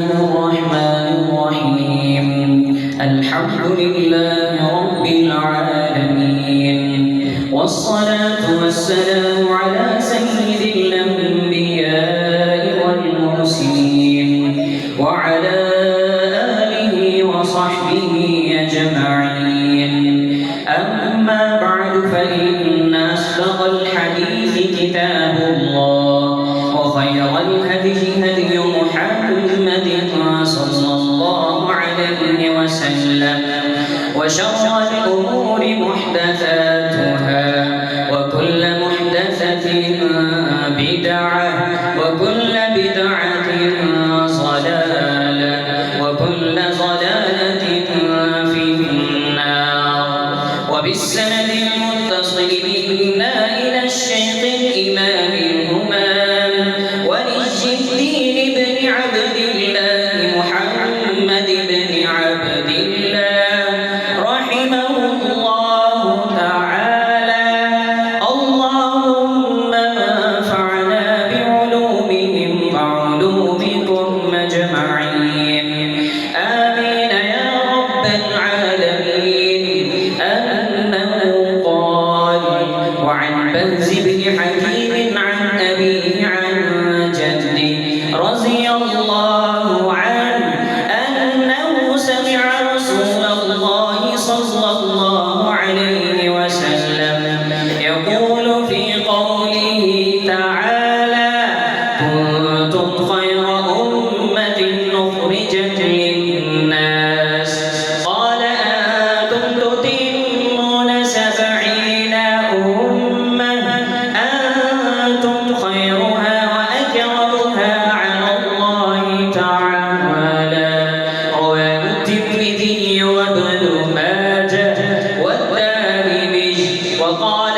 الرحمن الرحيم الحمد لله رب العالمين والصلاة والسلام على سيد الأنبياء والمرسلين وعلى آله وصحبه أجمعين أما بعد فإن أصدق الحديث كتاب الله وخير الهدي هدي محمد صلى الله عليه وسلم وشر الأمور محدثاتها وكل محدثة بدعة وكل بدعة ضلالة وكل ضلالة في النار وبالسند المتصل بنا إلى الشيخ الإمام الهمام ولي الدين بن عبد الله محمد بن عبد الله رحمه الله تعالى اللهم انفعنا بعلومهم وعلومكم أجمعين آمين يا رب العالمين أنه قال وعن بهز بن حكيم عن أبيه عن جده رضي الله عنه أنه سمع رسول الله صلى الله عليه وسلم يقول في قوله تعالى كنتم خير أمة أخرجت للناس قال أنتم تتمون 70 أمة أنتم خيرها وأكرمها على الله تعالى رواه الترمذي وابن ماجه والدارمي وقال